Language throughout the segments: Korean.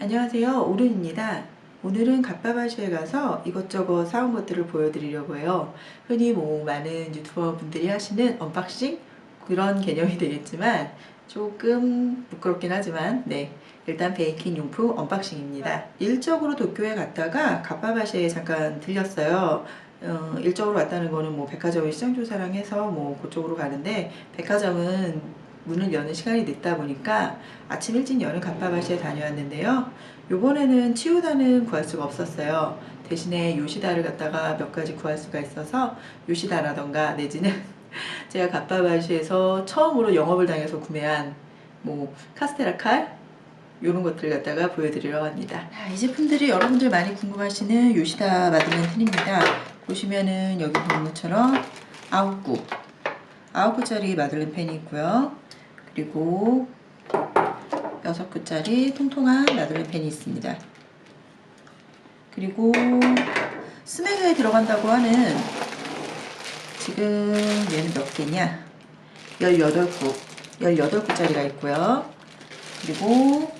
안녕하세요, 오른입니다. 오늘은 갓바바시에 가서 이것저것 사온 것들을 보여드리려고 해요. 흔히 많은 유튜버 분들이 하시는 언박싱 그런 개념이 되겠지만 조금 부끄럽긴 하지만 일단 베이킹 용품 언박싱입니다. 일적으로 도쿄에 갔다가 갓바바시에 잠깐 들렸어요. 일적으로 갔다는 거는 백화점의 시장조사랑 해서 그쪽으로 가는데, 백화점은 문을 여는 시간이 늦다 보니까 아침 일찍 여는 갓바바시에 다녀왔는데요. 요번에는 치우다는 구할 수가 없었어요. 대신에 요시다를 갖다가 몇 가지 구할 수가 있어서 요시다라던가 내지는 제가 갓바바시에서 처음으로 영업을 당해서 구매한 카스테라 칼 이런 것들 갖다가 보여드리려고 합니다. 이 제품들이 여러분들 많이 궁금하시는 요시다 마들렌 틴입니다. 보시면은 여기 보는 것처럼 9구짜리 마들렌 펜이 있고요. 그리고 6구짜리 통통한 마들렌 펜이 있습니다. 그리고 스매그에 들어간다고 하는, 지금 얘는 몇 개냐? 18구짜리가 있고요. 그리고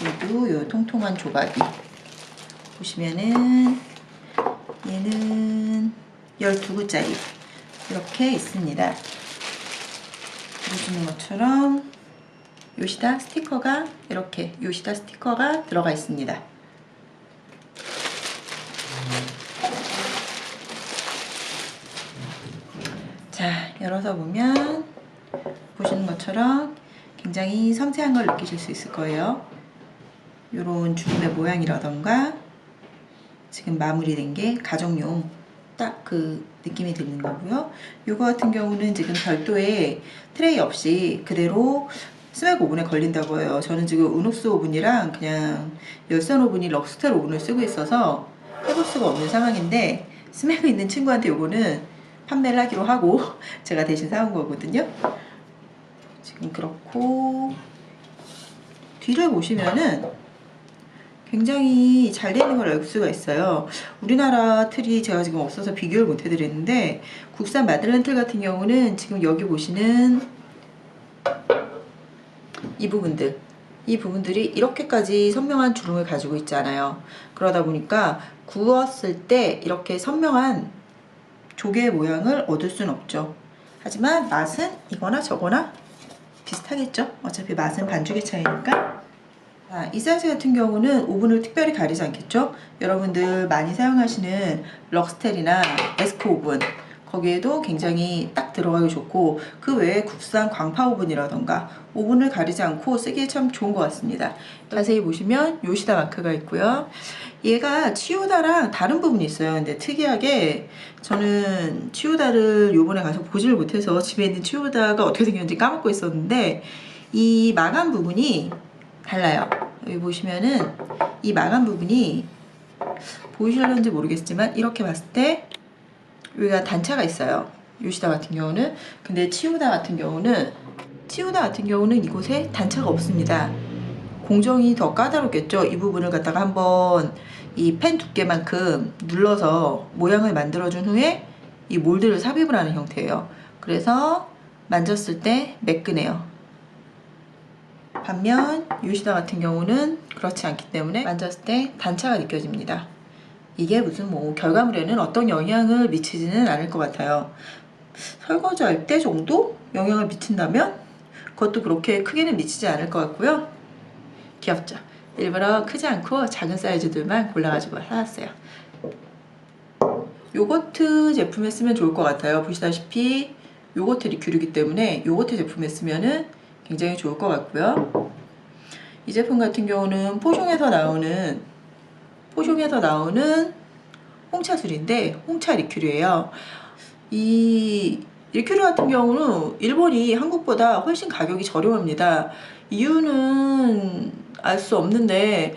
얘도 요 통통한 조각이 보시면은 얘는 12구짜리 이렇게 있습니다. 보시는 것처럼 요시다 스티커가 이렇게 요시다 스티커가 들어가 있습니다. 자, 열어서 보면 보시는 것처럼 굉장히 섬세한 걸 느끼실 수 있을 거예요. 요런 주름의 모양이라던가 지금 마무리된 게 가정용 딱 그 느낌이 드는 거고요. 요거 같은 경우는 지금 별도의 트레이 없이 그대로 스맥 오븐에 걸린다고 해요. 저는 지금 은옥스 오븐이랑 그냥 열선 오븐이 럭스텔 오븐을 쓰고 있어서 해볼 수가 없는 상황인데, 스맥 있는 친구한테 요거는 판매를 하기로 하고 제가 대신 사온 거거든요. 지금 그렇고, 뒤를 보시면은 굉장히 잘 되는 걸 알 수가 있어요. 우리나라 틀이 제가 지금 없어서 비교를 못 해드렸는데, 국산 마들렌 틀 같은 경우는 지금 여기 보시는 이 부분들이 이렇게까지 선명한 주름을 가지고 있잖아요. 그러다 보니까 구웠을 때 이렇게 선명한 조개 모양을 얻을 순 없죠. 하지만 맛은 이거나 저거나 비슷하겠죠. 어차피 맛은 반죽의 차이니까. 이 사이즈 같은 경우는 오븐을 특별히 가리지 않겠죠. 여러분들 많이 사용하시는 럭스텔이나 에스크 오븐, 거기에도 굉장히 딱 들어가기 좋고, 그 외에 국산 광파 오븐이라던가 오븐을 가리지 않고 쓰기에 참 좋은 것 같습니다. 자세히 보시면 요시다 마크가 있고요. 얘가 치우다랑 다른 부분이 있어요. 근데 특이하게 저는 치우다를 요번에 가서 보지를 못해서 집에 있는 치우다가 어떻게 생겼는지 까먹고 있었는데, 이 마감 부분이 달라요. 여기 보시면은 이 마감 부분이 보이실런지 모르겠지만 이렇게 봤을 때 여기가 단차가 있어요. 요시다 같은 경우는. 근데 치우다 같은 경우는 이곳에 단차가 없습니다. 공정이 더 까다롭겠죠. 이 부분을 갖다가 한번 이 펜 두께만큼 눌러서 모양을 만들어준 후에 이 몰드를 삽입을 하는 형태예요. 그래서 만졌을 때 매끈해요. 반면 요시다 같은 경우는 그렇지 않기 때문에 만졌을 때 단차가 느껴집니다. 이게 무슨 결과물에는 어떤 영향을 미치지는 않을 것 같아요. 설거지할 때 정도 영향을 미친다면 그것도 그렇게 크게는 미치지 않을 것 같고요. 귀엽죠? 일부러 크지 않고 작은 사이즈들만 골라가지고 사왔어요. 요거트 제품에 쓰면 좋을 것 같아요. 보시다시피 요거트 리큐르이기 때문에 요거트 제품에 쓰면은 굉장히 좋을 것 같고요. 이 제품 같은 경우는 포숑에서 나오는 홍차술인데 홍차 리큐르예요. 이 리큐르 같은 경우는 일본이 한국보다 훨씬 가격이 저렴합니다. 이유는 알 수 없는데,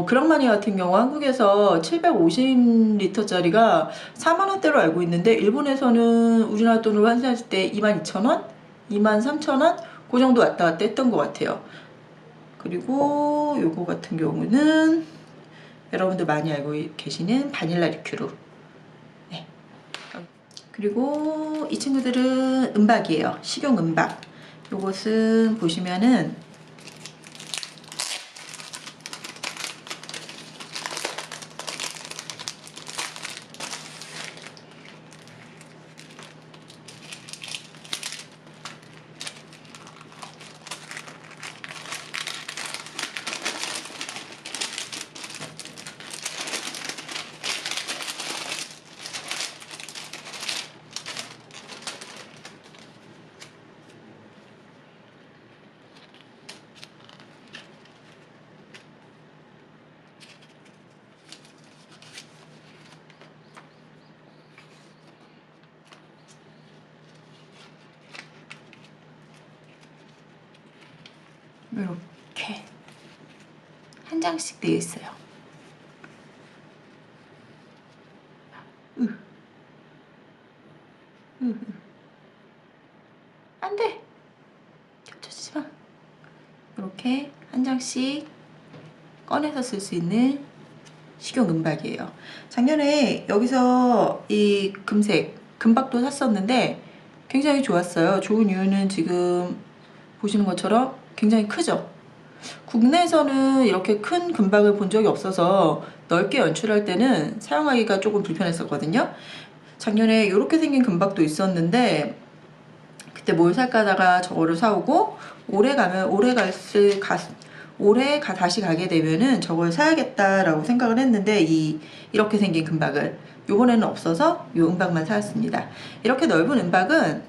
그랑마니 같은 경우 한국에서 750리터짜리가 4만원대로 알고 있는데, 일본에서는 우리나라 돈으로 환산했을 때 22,000원? 23,000원? 그 정도 왔다 갔다 했던 것 같아요. 그리고 요거 같은 경우는 여러분들 많이 알고 계시는 바닐라 리큐르. 네. 그리고 이 친구들은 은박이에요. 식용 은박. 요것은 보시면은 이렇게 한 장씩 되어 있어요. 안 돼! 겹쳐지지 마. 이렇게 한 장씩 꺼내서 쓸 수 있는 식용 은박이에요. 작년에 여기서 이 금색 금박도 샀었는데 굉장히 좋았어요. 좋은 이유는 지금 보시는 것처럼 굉장히 크죠. 국내에서는 이렇게 큰 금박을 본 적이 없어서 넓게 연출할 때는 사용하기가 조금 불편했었거든요. 작년에 이렇게 생긴 금박도 있었는데 그때 뭘 살까 하다가 저거를 사오고 올해 다시 가게 되면은 저걸 사야겠다라고 생각을 했는데 이렇게 생긴 금박을 요번에는 없어서 요 은박만 사왔습니다. 이렇게 넓은 은박은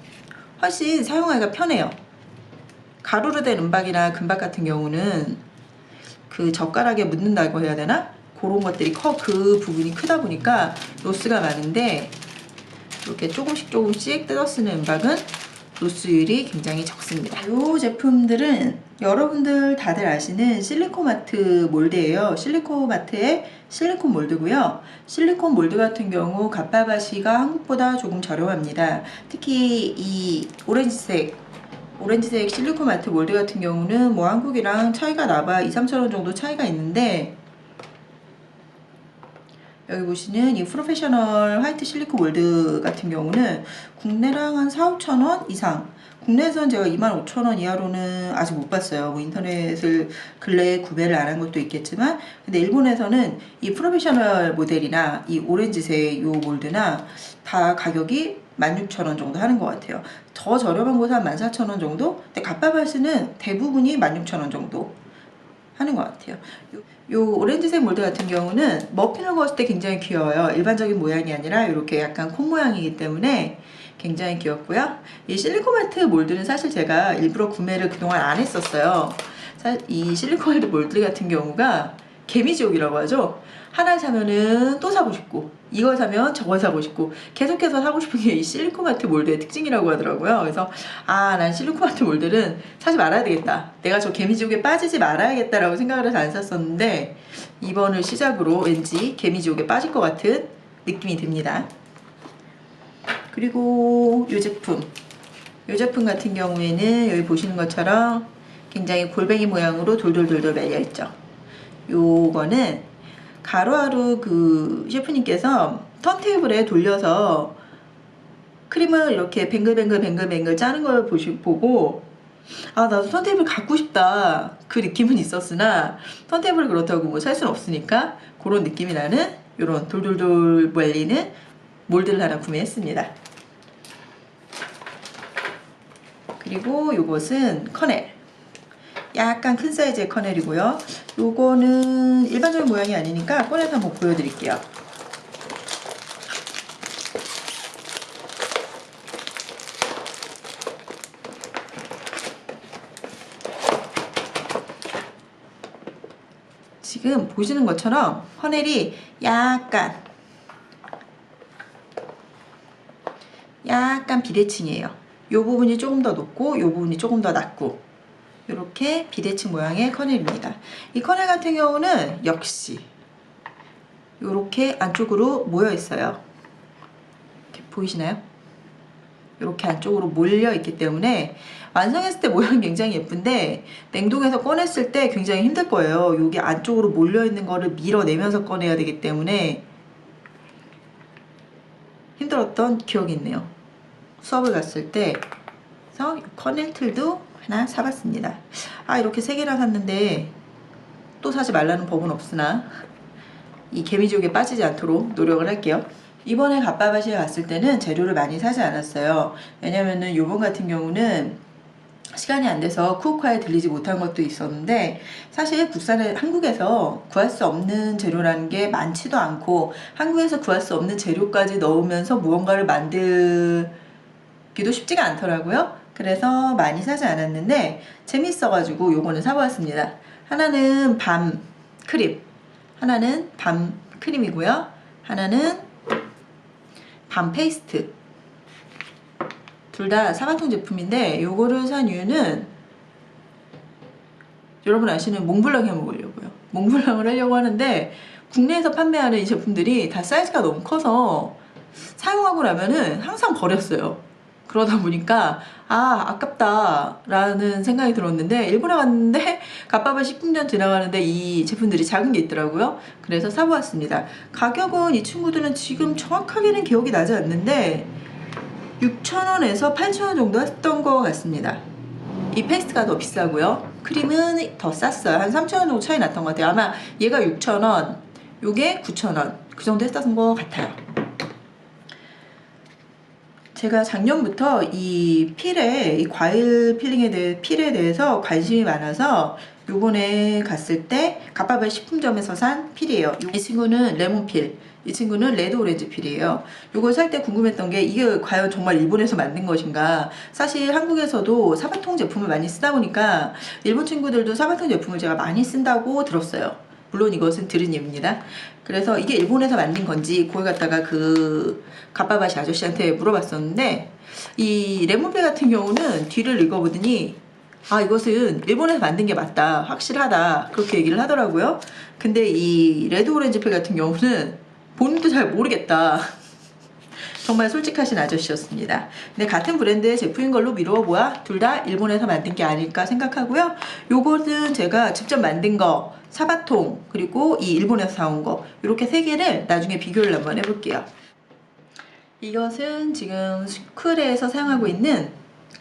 훨씬 사용하기가 편해요. 가루로 된 은박이나 금박 같은 경우는 그 젓가락에 묻는다고 해야 되나? 그런 것들이 그 부분이 크다 보니까 로스가 많은데 이렇게 조금씩 뜯어 쓰는 은박은 로스율이 굉장히 적습니다. 이 제품들은 여러분들 다들 아시는 실리코마트 몰드예요. 실리코마트의 실리콘 몰드고요. 실리콘 몰드 같은 경우 갓바바시가 한국보다 조금 저렴합니다. 특히 이 오렌지색 실리코마트 몰드 같은 경우는 뭐 한국이랑 차이가 나봐 2-3천원 정도 차이가 있는데 여기 보시는 이 프로페셔널 화이트 실리콘 몰드 같은 경우는 국내랑 한 4-5천원 이상, 국내에서는 제가 25,000원 이하로는 아직 못 봤어요. 뭐 인터넷을 근래에 구매를 안 한 것도 있겠지만, 근데 일본에서는 이 프로페셔널 모델이나 이 오렌지색 요 몰드나 다 가격이 16,000원 정도 하는 것 같아요. 더 저렴한 곳은 한 14,000원 정도? 근데 갓바바스는 대부분이 16,000원 정도 하는 것 같아요. 요 오렌지색 몰드 같은 경우는 머핀을 구웠을 때 굉장히 귀여워요. 일반적인 모양이 아니라 이렇게 약간 콘 모양이기 때문에 굉장히 귀엽고요. 이 실리코마트 몰드는 사실 제가 일부러 구매를 그동안 안 했었어요. 이 실리코마트 몰드 같은 경우가 개미지옥이라고 하죠. 하나 사면은 또 사고 싶고, 이걸 사면 저걸 사고 싶고, 계속해서 사고 싶은 게 이 실리코마트 몰드의 특징이라고 하더라고요. 그래서 난 실리코마트 몰드는 사지 말아야 되겠다, 내가 저 개미지옥에 빠지지 말아야겠다라고 생각을 해서 안 샀었는데 이번을 시작으로 왠지 개미지옥에 빠질 것 같은 느낌이 듭니다. 그리고 이 제품 같은 경우에는 여기 보시는 것처럼 굉장히 골뱅이 모양으로 돌돌돌돌 말려있죠. 요거는 가루하루 그 셰프님께서 턴테이블에 돌려서 크림을 이렇게 뱅글뱅글 짜는 걸 보고 나도 턴테이블 갖고 싶다 그 느낌은 있었으나 턴테이블을 그렇다고 뭐 살 수는 없으니까 그런 느낌이 나는 요런 돌돌돌 말리는 몰드를 하나 구매했습니다. 그리고 요것은 커넬, 약간 큰 사이즈의 커넬이고요. 요거는 일반적인 모양이 아니니까 꺼내서 한번 보여드릴게요. 지금 보시는 것처럼 커넬이 약간 비대칭이에요. 요 부분이 조금 더 높고 요 부분이 조금 더 낮고 이렇게 비대칭 모양의 커넬입니다. 이 커넬 같은 경우는 역시 이렇게 안쪽으로 모여 있어요. 이렇게 보이시나요? 이렇게 안쪽으로 몰려 있기 때문에 완성했을 때 모양이 굉장히 예쁜데 냉동해서 꺼냈을 때 굉장히 힘들 거예요. 여기 안쪽으로 몰려 있는 거를 밀어내면서 꺼내야 되기 때문에 힘들었던 기억이 있네요. 수업을 갔을 때 그래서 커넬 틀도 하나 사봤습니다. 이렇게 3개나 샀는데 또 사지 말라는 법은 없으나 이 개미지옥에 빠지지 않도록 노력을 할게요. 이번에 갓바바시에 갔을 때는 재료를 많이 사지 않았어요. 왜냐면은 요번 같은 경우는 시간이 안 돼서 쿠오카에 들리지 못한 것도 있었는데 사실 한국에서 구할 수 없는 재료라는 게 많지도 않고 한국에서 구할 수 없는 재료까지 넣으면서 무언가를 만들기도 쉽지가 않더라고요. 그래서 많이 사지 않았는데 재밌어가지고 요거는 사보았습니다. 하나는 밤 크림, 하나는 밤 크림이고요. 하나는 밤 페이스트. 둘 다 사바통 제품인데 요거를 산 이유는 여러분 아시는 몽블랑 해 먹으려고요. 몽블랑을 하려고 하는데 국내에서 판매하는 이 제품들이 다 사이즈가 너무 커서 사용하고 나면은 항상 버렸어요. 그러다 보니까 아깝다 라는 생각이 들었는데 일본에 갔는데 갓바바 식품전 지나가는데 이 제품들이 작은 게 있더라고요. 그래서 사보았습니다. 가격은 이 친구들은 지금 정확하게는 기억이 나지 않는데 6,000원에서 8,000원 정도 했던 것 같습니다. 이 페이스트가 더 비싸고요. 크림은 더 쌌어요. 한 3,000원 정도 차이 났던 것 같아요. 아마 얘가 6,000원, 요게 9,000원 그 정도 했던 것 같아요. 제가 작년부터 이 필에, 이 과일 필링에 대해, 필에 대해서 관심이 많아서 요번에 갔을 때 갓바바 식품점에서 산 필이에요. 이 친구는 레몬 필, 이 친구는 레드 오렌지 필이에요. 요걸 살 때 궁금했던 게 이게 과연 정말 일본에서 만든 것인가. 사실 한국에서도 사바통 제품을 많이 쓰다 보니까 일본 친구들도 사바통 제품을 제가 많이 쓴다고 들었어요. 물론 이것은 들은 얘기입니다. 그래서 이게 일본에서 만든 건지 거기 갔다가 그 갓바바시 아저씨한테 물어봤었는데 이 레몬필 같은 경우는 뒤를 읽어보더니 이것은 일본에서 만든 게 맞다, 확실하다 그렇게 얘기를 하더라고요. 근데 이 레드 오렌지 필 같은 경우는 본인도 잘 모르겠다. 정말 솔직하신 아저씨였습니다. 근데 같은 브랜드의 제품인 걸로 미루어보아 둘 다 일본에서 만든 게 아닐까 생각하고요. 요것은 제가 직접 만든 거, 사바통, 그리고 이 일본에서 사온 거 이렇게 세 개를 나중에 비교를 한번 해볼게요. 이것은 지금 슈크레에서 사용하고 있는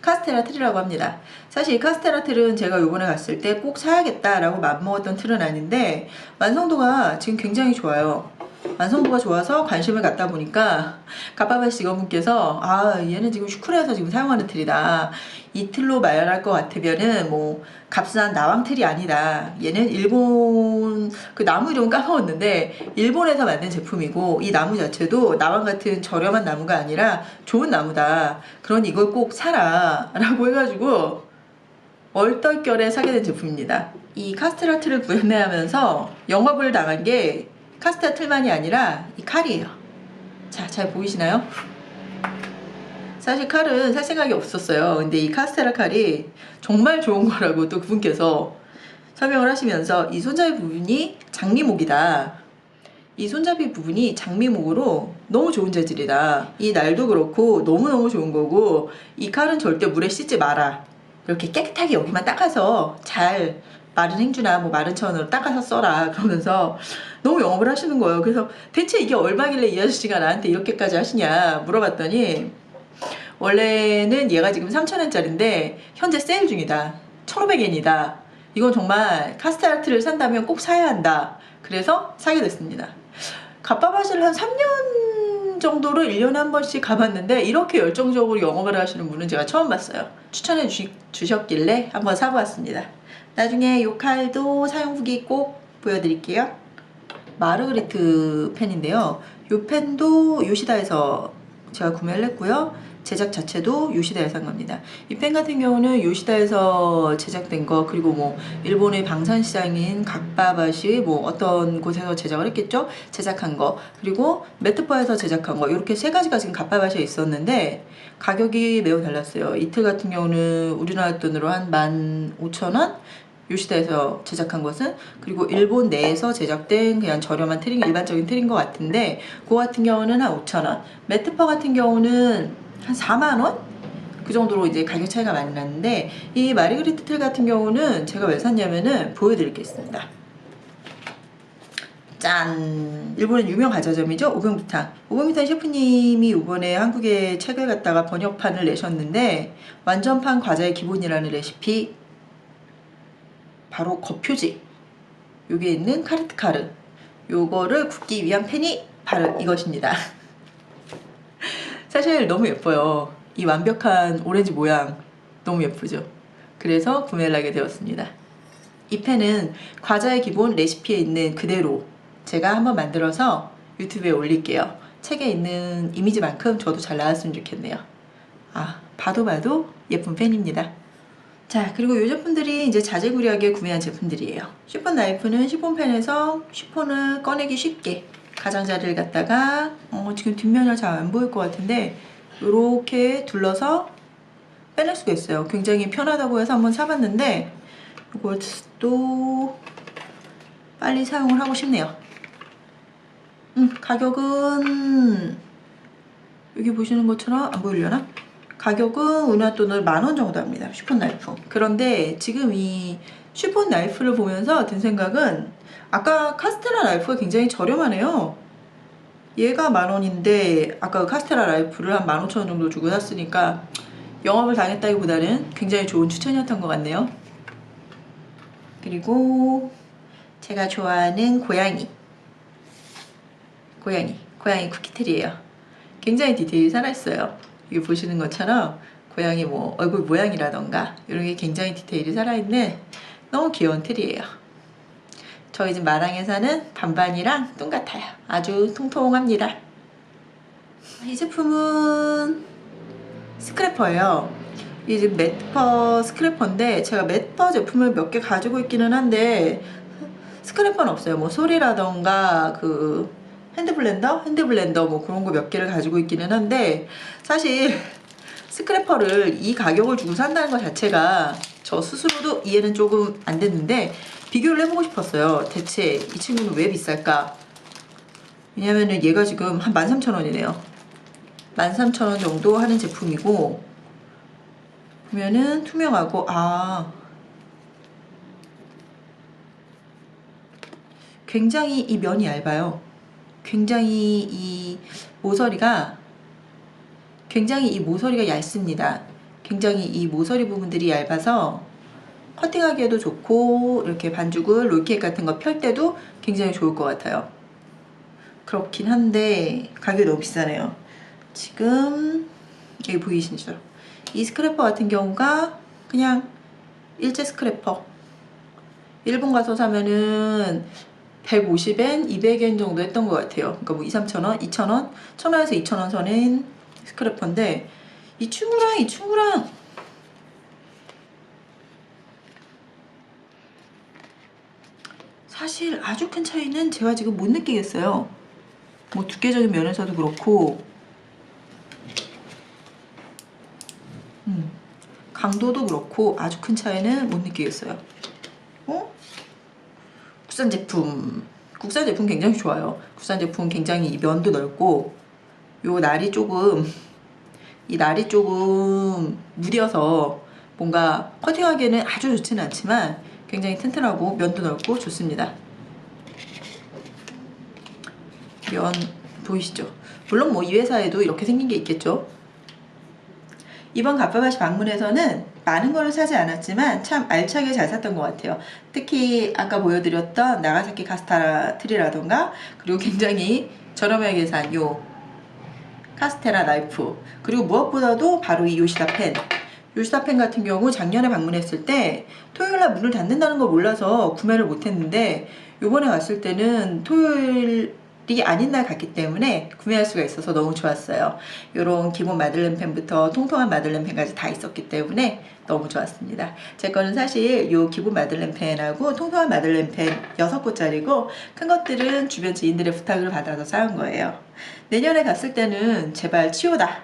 카스테라 틀이라고 합니다. 사실 이 카스테라 틀은 제가 요번에 갔을 때 꼭 사야겠다라고 맘먹었던 틀은 아닌데 완성도가 지금 굉장히 좋아요. 완성도가 좋아서 관심을 갖다 보니까 갓바바 직원분께서 얘는 지금 슈크레에서 지금 사용하는 틀이다. 이 틀로 말할 것 같으면은 뭐 값싼 나왕 틀이 아니다. 얘는 일본 그 나무 이름 까먹었는데 일본에서 만든 제품이고 이 나무 자체도 나왕 같은 저렴한 나무가 아니라 좋은 나무다. 그러니 이걸 꼭 사라 라고 해가지고 얼떨결에 사게 된 제품입니다. 이 카스테라 틀을 구매하면서 영업을 당한 게 카스테라 틀만이 아니라 이 칼이에요. 자, 잘 보이시나요? 사실 칼은 살 생각이 없었어요. 근데 이 카스테라 칼이 정말 좋은 거라고 또 그분께서 설명을 하시면서 이 손잡이 부분이 장미목이다. 이 손잡이 부분이 장미목으로 너무 좋은 재질이다. 이 날도 그렇고 너무너무 좋은 거고 이 칼은 절대 물에 씻지 마라. 이렇게 깨끗하게 여기만 닦아서 잘 마른 행주나 뭐 마른 천으로 닦아서 써라 그러면서 너무 영업을 하시는 거예요. 그래서 대체 이게 얼마길래 이 아저씨가 나한테 이렇게까지 하시냐 물어봤더니 원래는 얘가 지금 3,000원짜리인데 현재 세일 중이다. 1,500엔이다. 이건 정말 카스테라 틀을 산다면 꼭 사야 한다. 그래서 사게 됐습니다. 갓바바시를 한 3년 정도를 1년에 한 번씩 가봤는데 이렇게 열정적으로 영업을 하시는 분은 제가 처음 봤어요. 추천해 주셨길래 한번 사보았습니다. 나중에 이 칼도 사용 후기 꼭 보여드릴게요. 마르그리트 펜인데요. 이 펜도 요시다에서 제가 구매를 했고요. 제작 자체도 요시다에서 한 겁니다. 이 펜 같은 경우는 요시다에서 제작된 거, 그리고 뭐 일본의 방산시장인 갓바바시 뭐 어떤 곳에서 제작을 했겠죠? 제작한 거, 그리고 메트퍼에서 제작한 거, 이렇게 세 가지가 지금 갓바바시에 있었는데 가격이 매우 달랐어요. 이틀 같은 경우는 우리나라 돈으로 한 15,000원? 요시다에서 제작한 것은, 그리고 일본 내에서 제작된 그냥 저렴한 트링, 일반적인 트링 것 같은데 그거 같은 경우는 한 5,000원, 메트퍼 같은 경우는 한 4만원? 그 정도로 이제 가격 차이가 많이 났는데 이 마르그리트 틀 같은 경우는 제가 왜 샀냐면은 보여드리겠습니다. 짠! 일본의 유명 과자점이죠. 오병비탕. 오병비탕 셰프님이 이번에 한국에 책을 갖다가 번역판을 내셨는데 완전판 과자의 기본이라는 레시피, 바로 겉표지, 여기에 있는 카르트카르, 요거를 굽기 위한 팬이 바로 이것입니다. 사실 너무 예뻐요. 이 완벽한 오렌지 모양 너무 예쁘죠. 그래서 구매를 하게 되었습니다. 이 팬은 과자의 기본 레시피에 있는 그대로 제가 한번 만들어서 유튜브에 올릴게요. 책에 있는 이미지만큼 저도 잘 나왔으면 좋겠네요. 봐도 예쁜 팬입니다. 자, 그리고 이 제품들이 이제 자재구리하게 구매한 제품들이에요. 쉬폰 나이프는 쉬폰펜에서 쉬폰을 꺼내기 쉽게 가장자리를 갖다가 지금 뒷면을 잘 안 보일 것 같은데 이렇게 둘러서 빼낼 수가 있어요. 굉장히 편하다고 해서 한번 사봤는데 이것도 빨리 사용을 하고 싶네요. 가격은 여기 보시는 것처럼 안 보이려나? 가격은 은하 돈을 10,000원 정도 합니다. 쉬폰 나이프. 그런데 지금 이 쉬폰 나이프를 보면서 든 생각은 아까 카스테라 나이프가 굉장히 저렴하네요. 얘가 10,000원인데 아까 그 카스테라 나이프를 한 15,000원 정도 주고 샀으니까 영업을 당했다기보다는 굉장히 좋은 추천이었던 것 같네요. 그리고 제가 좋아하는 고양이 쿠키틀이에요. 굉장히 디테일이 살아있어요. 여기 보시는 것처럼 고양이 뭐 얼굴 모양이라던가 이런 게 굉장히 디테일이 살아있는 너무 귀여운 틀이에요. 저희 집 마당에 사는 반반이랑 똑같아요. 아주 통통합니다. 이 제품은 스크래퍼예요. 이 집 맷퍼 스크래퍼인데 제가 맷퍼 제품을 몇 개 가지고 있기는 한데 스크래퍼는 없어요. 뭐 솔이라던가 그 핸드블렌더 뭐 그런 거 몇 개를 가지고 있기는 한데 사실 스크래퍼를 이 가격을 주고 산다는 것 자체가 저 스스로도 이해는 조금 안 됐는데 비교를 해보고 싶었어요. 대체 이 친구는 왜 비쌀까? 왜냐면은 얘가 지금 한 13,000원이네요. 13,000원 정도 하는 제품이고 보면은 투명하고 굉장히 이 면이 얇아요. 굉장히 이 모서리가 얇습니다. 굉장히 이 모서리 부분들이 얇아서 커팅하기에도 좋고 이렇게 반죽을 롤케이크 같은 거 펼 때도 굉장히 좋을 것 같아요. 그렇긴 한데 가격이 너무 비싸네요. 지금 여기 보이시죠? 이 스크래퍼 같은 경우가 그냥 일제 스크래퍼 일본 가서 사면은 150엔, 200엔 정도 했던 것 같아요. 그러니까 뭐 2, 3,000원, 2,000원, 1,000원에서 2,000원 선인 스크래퍼인데 이 친구랑 사실 아주 큰 차이는 제가 지금 못 느끼겠어요. 뭐 두께적인 면에서도 그렇고 강도도 그렇고 아주 큰 차이는 못 느끼겠어요. 국산 제품 굉장히 좋아요. 국산 제품 굉장히 이 면도 넓고 요 날이 조금 무뎌서 뭔가 커팅하기에는 아주 좋지는 않지만 굉장히 튼튼하고 면도 넓고 좋습니다. 면 보이시죠? 물론 뭐 이 회사에도 이렇게 생긴 게 있겠죠. 이번 갑바바시 방문에서는 많은 거를 사지 않았지만 참 알차게 잘 샀던 것 같아요. 특히 아까 보여드렸던 나가사키 카스테라 틀이라던가 그리고 굉장히 저렴하게 산 요 카스테라 나이프 그리고 무엇보다도 바로 이 요시다 펜 같은 경우 작년에 방문했을 때 토요일날 문을 닫는다는 걸 몰라서 구매를 못했는데 요번에 갔을 때는 토요일이 아닌 날 갔기 때문에 구매할 수가 있어서 너무 좋았어요. 요런 기본 마들렌 펜부터 통통한 마들렌 펜까지 다 있었기 때문에 너무 좋았습니다. 제 거는 사실 요 기본 마들렌 펜하고 통통한 마들렌 펜 6곳짜리고 큰 것들은 주변 지인들의 부탁을 받아서 사온 거예요. 내년에 갔을 때는 제발 치오다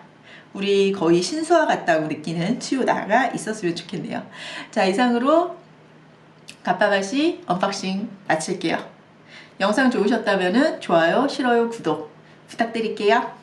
우리 거의 신수와 같다고 느끼는 치오다가 있었으면 좋겠네요. 자, 이상으로 갑바바시 언박싱 마칠게요. 영상 좋으셨다면 좋아요, 싫어요, 구독 부탁드릴게요.